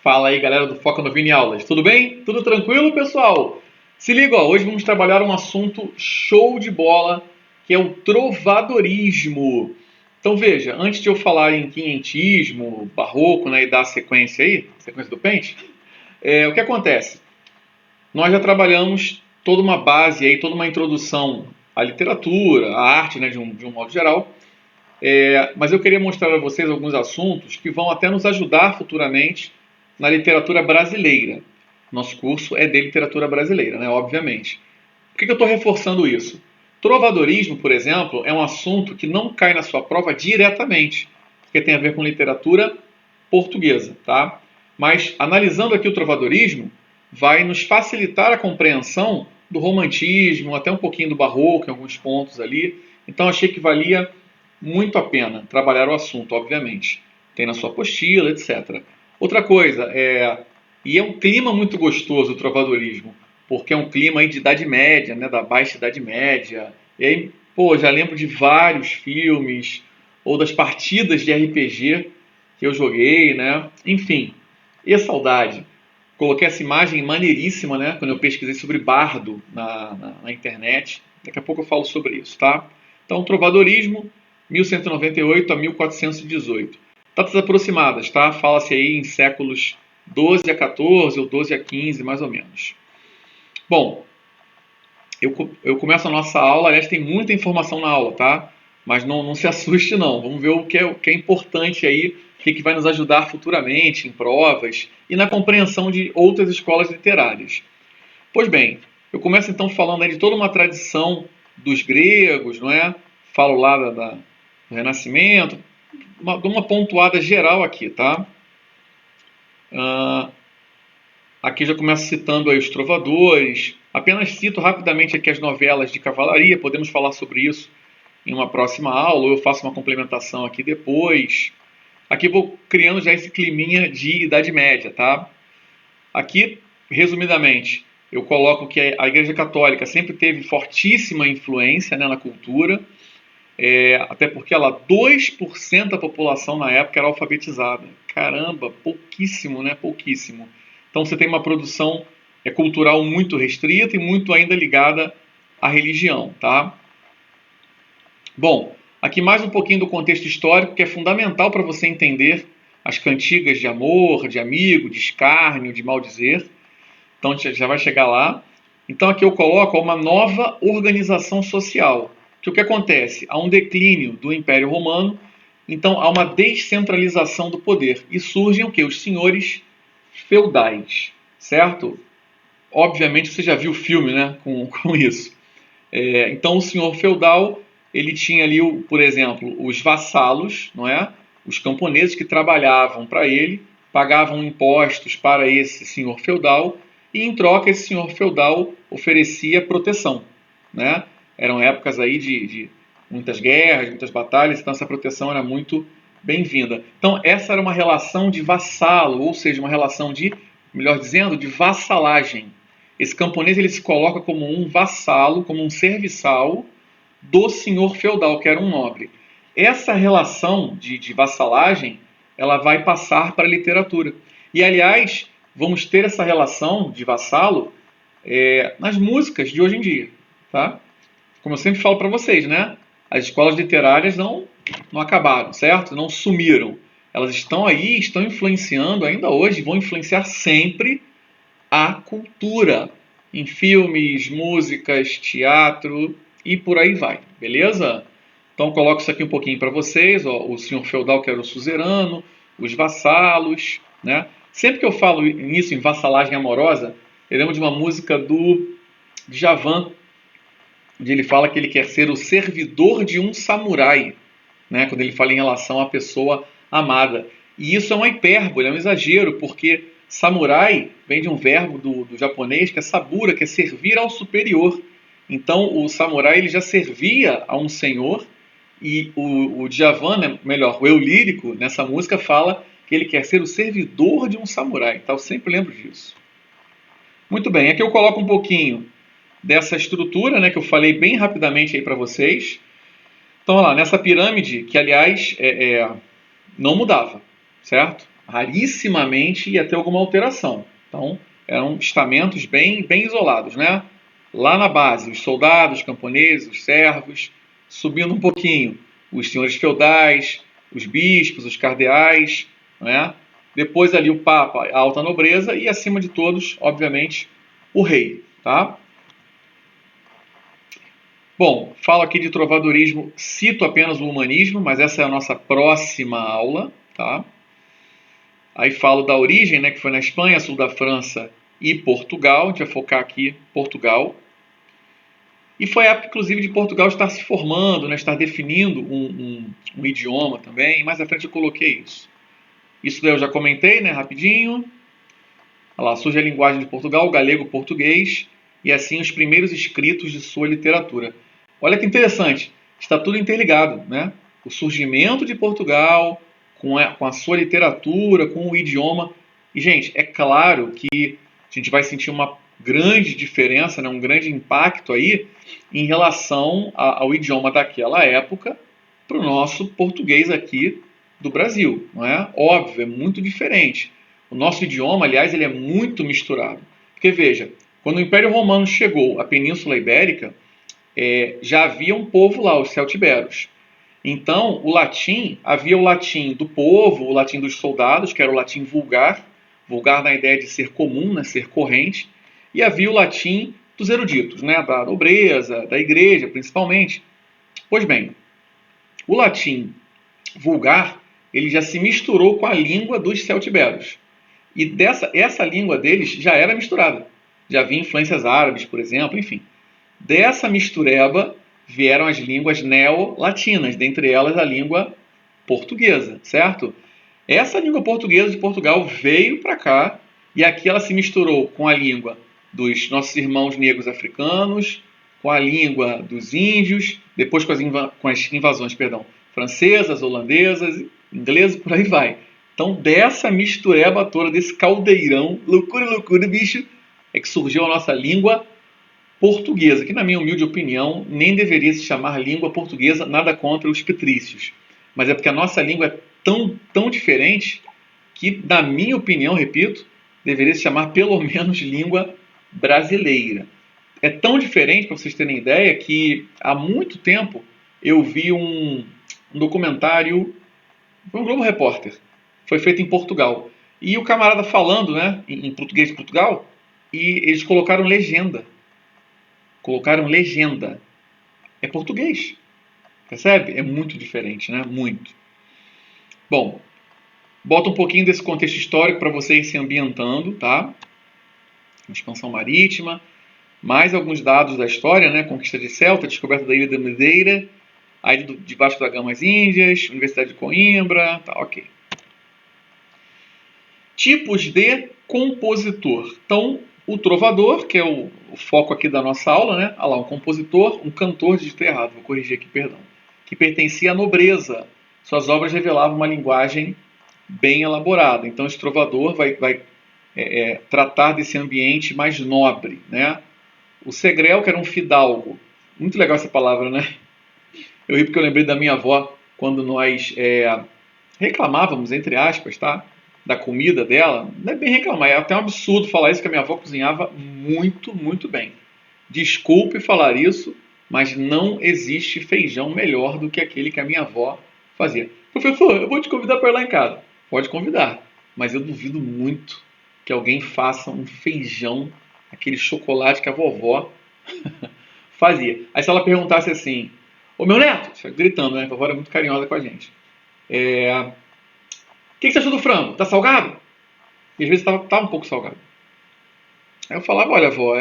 Fala aí, galera do Foca no Vini Aulas. Tudo bem? Tudo tranquilo, pessoal? Se liga, ó, hoje vamos trabalhar um assunto show de bola, que é o trovadorismo. Então veja, antes de eu falar em quinhentismo, barroco, né, e dar a sequência aí, sequência do pente, o que acontece? Nós já trabalhamos toda uma base aí, toda uma introdução à literatura, à arte, né, de um modo geral. Mas eu queria mostrar a vocês alguns assuntos que vão até nos ajudar futuramente na literatura brasileira. Nosso curso é de literatura brasileira, né, obviamente. Por que eu estou reforçando isso? Trovadorismo, por exemplo, é um assunto que não cai na sua prova diretamente, porque tem a ver com literatura portuguesa, tá? Mas analisando aqui o trovadorismo, vai nos facilitar a compreensão do romantismo, até um pouquinho do barroco em alguns pontos ali. Então achei que valia muito a pena trabalhar o assunto, obviamente. Tem na sua apostila, etc. Outra coisa, e é um clima muito gostoso o trovadorismo, porque é um clima aí de Idade Média, né, da Baixa Idade Média. E aí, pô, já lembro de vários filmes, ou das partidas de RPG que eu joguei, né? Enfim, e a saudade. Coloquei essa imagem maneiríssima, né, quando eu pesquisei sobre bardo na internet. Daqui a pouco eu falo sobre isso, tá? Então, trovadorismo, 1198 a 1418. Datas aproximadas, tá? Fala-se aí em séculos 12 a 14 ou 12 a 15, mais ou menos. Bom, eu começo a nossa aula, aliás, tem muita informação na aula, tá? Mas não se assuste não, vamos ver o que é importante aí, o que vai nos ajudar futuramente em provas e na compreensão de outras escolas literárias. Pois bem, eu começo então falando aí de toda uma tradição dos gregos, não é? Falo lá do Renascimento, dou uma pontuada geral aqui, tá? Aqui já começo citando aí os trovadores. Apenas cito rapidamente aqui as novelas de cavalaria. Podemos falar sobre isso em uma próxima aula, ou eu faço uma complementação aqui depois. Aqui vou criando já esse climinha de Idade Média, tá? Aqui, resumidamente, eu coloco que a Igreja Católica sempre teve fortíssima influência, né, na cultura, até porque 2% da população na época era alfabetizada. Caramba, pouquíssimo, né? Pouquíssimo. Então você tem uma produção cultural muito restrita e muito ainda ligada à religião, tá? Bom, aqui mais um pouquinho do contexto histórico, que é fundamental para você entender as cantigas de amor, de amigo, de escárnio, de maldizer. Então a gente já vai chegar lá. Então aqui eu coloco uma nova organização social. Que o que acontece? Há um declínio do Império Romano, então há uma descentralização do poder. E surgem o quê? Os senhores feudais, certo? Obviamente você já viu o filme, né, com isso. Então o senhor feudal, ele tinha ali, por exemplo, os vassalos, não é? Os camponeses que trabalhavam para ele, pagavam impostos para esse senhor feudal, e em troca esse senhor feudal oferecia proteção, né? Eram épocas aí de muitas guerras, muitas batalhas, então essa proteção era muito bem-vinda. Então essa era uma relação de vassalo, ou seja, uma relação de, melhor dizendo, de vassalagem. Esse camponês ele se coloca como um vassalo, como um serviçal do senhor feudal, que era um nobre. Essa relação de vassalagem, ela vai passar para a literatura. E, aliás, vamos ter essa relação de vassalo nas músicas de hoje em dia, tá? Como eu sempre falo para vocês, né? As escolas literárias não acabaram, certo? Não sumiram. Elas estão aí, estão influenciando ainda hoje, vão influenciar sempre a cultura, em filmes, músicas, teatro e por aí vai, beleza? Então coloco isso aqui um pouquinho para vocês, ó, o senhor feudal que era o suzerano, os vassalos, né? Sempre que eu falo nisso, em vassalagem amorosa, eu lembro de uma música do Djavan, onde ele fala que ele quer ser o servidor de um samurai, né? Quando ele fala em relação à pessoa amada. E isso é uma hipérbole, é um exagero, porque samurai vem de um verbo do japonês que é sabura, que é servir ao superior. Então o samurai ele já servia a um senhor e o Djavan, né, melhor, o eu lírico nessa música fala que ele quer ser o servidor de um samurai. Então eu sempre lembro disso. Muito bem, aqui eu coloco um pouquinho dessa estrutura, né, que eu falei bem rapidamente aí para vocês. Então, olha lá, nessa pirâmide, que aliás não mudava, certo? Rarissimamente ia ter alguma alteração. Então, eram estamentos bem isolados, né? Lá na base, os soldados, os camponeses, os servos, subindo um pouquinho, os senhores feudais, os bispos, os cardeais, né? Depois ali o papa, a alta nobreza e acima de todos, obviamente, o rei, tá? Bom, falo aqui de trovadorismo, cito apenas o humanismo, mas essa é a nossa próxima aula, tá? Aí falo da origem, né, que foi na Espanha, sul da França e Portugal. A gente vai focar aqui Portugal. E foi a época, inclusive, de Portugal estar se formando, né, estar definindo um idioma também. Mais à frente eu coloquei isso. Isso daí eu já comentei, né, rapidinho. Olha lá, surge a linguagem de Portugal, o galego-português, e assim os primeiros escritos de sua literatura. Olha que interessante, está tudo interligado, né? O surgimento de Portugal, com a sua literatura, com o idioma. E, gente, é claro que a gente vai sentir uma grande diferença, né, um grande impacto aí em relação ao idioma daquela época para o nosso português aqui do Brasil, não é? Óbvio, é muito diferente. O nosso idioma, aliás, ele é muito misturado. Porque, veja, quando o Império Romano chegou à Península Ibérica, já havia um povo lá, os celtiberos. Então, o latim, havia o latim do povo, o latim dos soldados, que era o latim vulgar, vulgar na ideia de ser comum, né, ser corrente, e havia o latim dos eruditos, né, da nobreza, da igreja, principalmente. Pois bem, o latim vulgar, ele já se misturou com a língua dos celtiberos. E essa língua deles já era misturada. Já havia influências árabes, por exemplo, enfim. Dessa mistureba vieram as línguas neolatinas, dentre elas a língua portuguesa, certo? Essa língua portuguesa de Portugal veio para cá e aqui ela se misturou com a língua dos nossos irmãos negros africanos, com a língua dos índios, depois com as invasões, francesas, holandesas, inglesas, por aí vai. Então, dessa mistureba toda, desse caldeirão, loucura, bicho, é que surgiu a nossa língua portuguesa, que na minha humilde opinião nem deveria se chamar língua portuguesa, nada contra os patrícios. Mas é porque a nossa língua é tão diferente que, na minha opinião, repito, deveria se chamar pelo menos língua brasileira. É tão diferente, para vocês terem ideia, que há muito tempo eu vi um documentário, foi um Globo Repórter, foi feito em Portugal. E o camarada falando, né, em português de Portugal, e eles colocaram legenda. É português. Percebe? É muito diferente, né? Muito. Bom, bota um pouquinho desse contexto histórico para você ir se ambientando, tá? Expansão marítima, mais alguns dados da história, né? Conquista de Celta, descoberta da Ilha da Madeira, a Ilha de Vasco da Gama às Índias, Universidade de Coimbra, tá, ok. Tipos de compositor. Então, o trovador, que é o foco aqui da nossa aula, né? Olha lá, um compositor, um cantor, digitei errado, vou corrigir aqui, perdão. Que pertencia à nobreza. Suas obras revelavam uma linguagem bem elaborada. Então, esse trovador vai tratar desse ambiente mais nobre, né? O segrel, que era um fidalgo. Muito legal essa palavra, né? Eu ri porque eu lembrei da minha avó, quando nós reclamávamos, entre aspas, tá? Da comida dela. Não é bem reclamar, é até um absurdo falar isso, que a minha avó cozinhava muito bem. Desculpe falar isso, mas não existe feijão melhor do que aquele que a minha avó fazia. Professor, eu vou te convidar para ir lá em casa. Pode convidar, mas eu duvido muito que alguém faça um feijão, aquele chocolate que a vovó fazia. Aí se ela perguntasse assim, ô meu neto, gritando, né? A vovó era muito carinhosa com a gente. O que você achou do frango? Tá salgado? E às vezes tava um pouco salgado. Aí eu falava, olha, vó,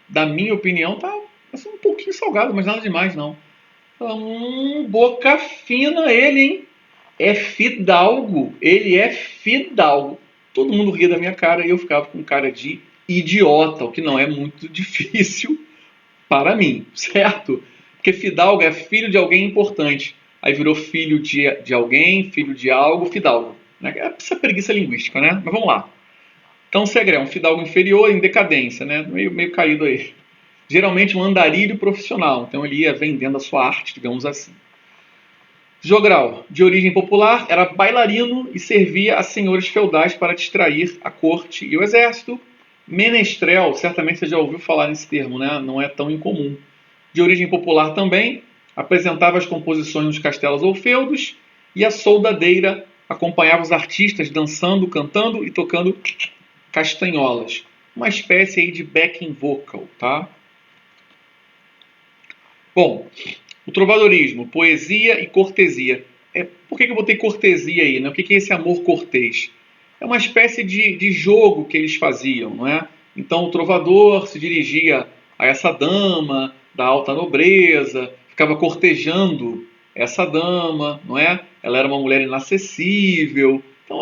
da minha opinião, tá assim, um pouquinho salgado, mas nada demais, não. Ela, boca fina ele, hein? É fidalgo. Ele é fidalgo. Todo mundo ria da minha cara e eu ficava com cara de idiota, o que não é muito difícil para mim, certo? Porque fidalgo é filho de alguém importante. Aí virou filho de alguém, filho de algo, fidalgo. Né? É essa preguiça linguística, né? Mas vamos lá. Então, segré, um fidalgo inferior em decadência, né? Meio caído aí. Geralmente um andarilho profissional. Então ele ia vendendo a sua arte, digamos assim. Jogral, de origem popular, era bailarino e servia a senhores feudais para distrair a corte e o exército. Menestrel, certamente você já ouviu falar nesse termo, né? Não é tão incomum. De origem popular também, apresentava as composições nos castelos ou feudos, e a soldadeira acompanhava os artistas dançando, cantando e tocando castanholas. Uma espécie aí de backing vocal, tá? Bom, o trovadorismo, poesia e cortesia. Por que eu botei cortesia aí? Né? O que é esse amor cortês? É uma espécie de jogo que eles faziam, não é? Então o trovador se dirigia a essa dama da alta nobreza, ficava cortejando essa dama, não é? Ela era uma mulher inacessível. Então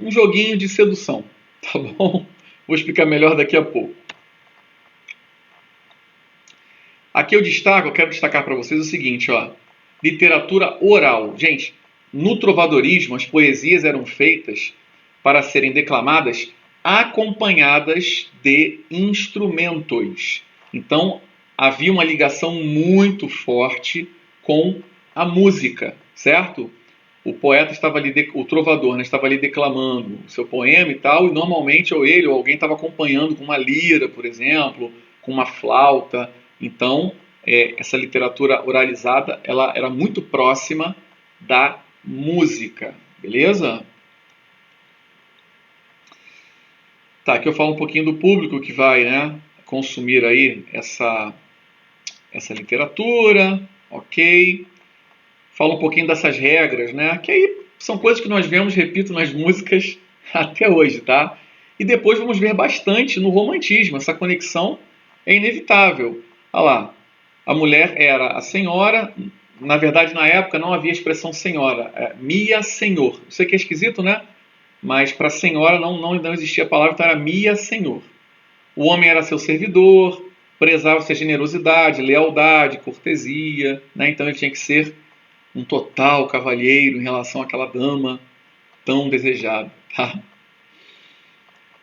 um joguinho de sedução, tá bom? Vou explicar melhor daqui a pouco. Aqui eu quero destacar para vocês o seguinte, ó. Literatura oral. Gente, no trovadorismo as poesias eram feitas para serem declamadas acompanhadas de instrumentos. Então, havia uma ligação muito forte com a música, certo? O poeta estava ali, o trovador, né, estava ali declamando o seu poema e tal, e normalmente ou ele ou alguém estava acompanhando com uma lira, por exemplo, com uma flauta. Então, essa literatura oralizada, ela era muito próxima da música, beleza? Tá, aqui eu falo um pouquinho do público que vai, né, consumir aí essa literatura, ok? Fala um pouquinho dessas regras, né? Que aí são coisas que nós vemos, repito, nas músicas até hoje, tá? E depois vamos ver bastante no romantismo. Essa conexão é inevitável. Olha lá, a mulher era a senhora. Na verdade, na época não havia expressão senhora. Mia senhor. Isso aqui é esquisito, né? Mas para senhora não existia a palavra, então era mia senhor. O homem era seu servidor, prezava-se a generosidade, lealdade, cortesia, né? Então ele tinha que ser um total cavalheiro em relação àquela dama tão desejada. Tá?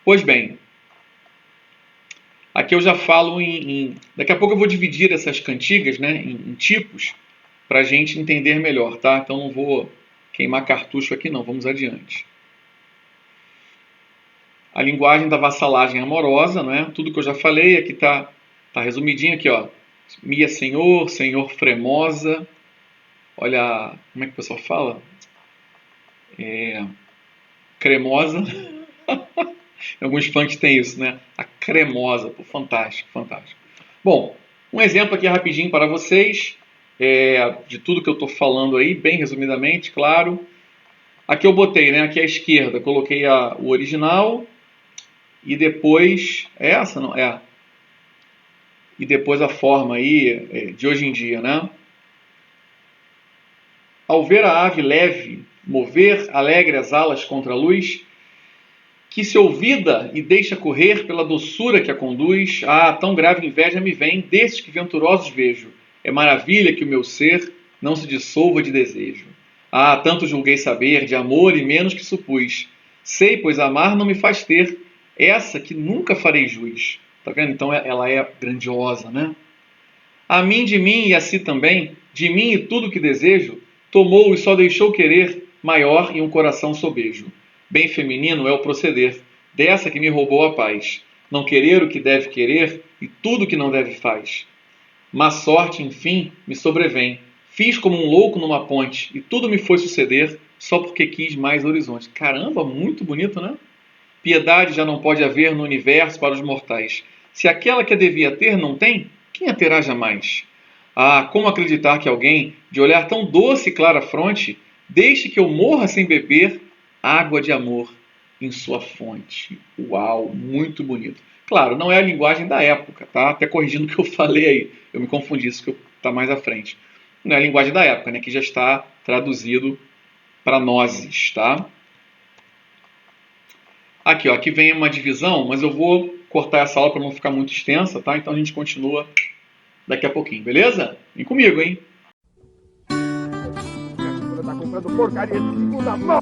Pois bem, aqui eu já falo daqui a pouco eu vou dividir essas cantigas, né, em tipos, para a gente entender melhor, tá? Então não vou queimar cartucho aqui não, vamos adiante. A linguagem da vassalagem amorosa, né? Tudo que eu já falei, aqui tá resumidinho aqui, ó. Mia senhor, senhor fremosa. Olha, como é que o pessoal fala? Cremosa. Alguns funks tem isso, né? A cremosa. Pô, fantástico, fantástico. Bom, um exemplo aqui rapidinho para vocês, de tudo que eu estou falando aí, bem resumidamente, claro. Aqui eu botei, né? Aqui à esquerda, coloquei o original e depois... essa não? E depois a forma aí de hoje em dia, né? Ao ver a ave leve mover alegre as alas contra a luz, que se ouvida e deixa correr pela doçura que a conduz, tão grave inveja me vem desses que venturosos vejo. É maravilha que o meu ser não se dissolva de desejo. Tanto julguei saber de amor e menos que supus. Sei, pois amar não me faz ter essa que nunca farei jus. Tá vendo? Então ela é grandiosa, né? A mim de mim e a si também, de mim e tudo que desejo, tomou e só deixou querer maior e um coração sobejo. Bem feminino é o proceder dessa que me roubou a paz. Não querer o que deve querer e tudo o que não deve faz. Má sorte, enfim, me sobrevém. Fiz como um louco numa ponte e tudo me foi suceder só porque quis mais horizonte. Caramba, muito bonito, né? Piedade já não pode haver no universo para os mortais. Se aquela que devia ter não tem, quem a terá jamais? Como acreditar que alguém, de olhar tão doce e clara fronte, deixe que eu morra sem beber água de amor em sua fonte? Uau, muito bonito. Claro, não é a linguagem da época, tá? Até corrigindo o que eu falei aí. Eu me confundi, isso que está mais à frente. Não é a linguagem da época, né? Que já está traduzido para nós, tá? Aqui, ó, aqui vem uma divisão, mas eu vou cortar essa aula para não ficar muito extensa, tá? Então a gente continua daqui a pouquinho, beleza? Vem comigo, hein? Tá comprando porcaria de segunda mão.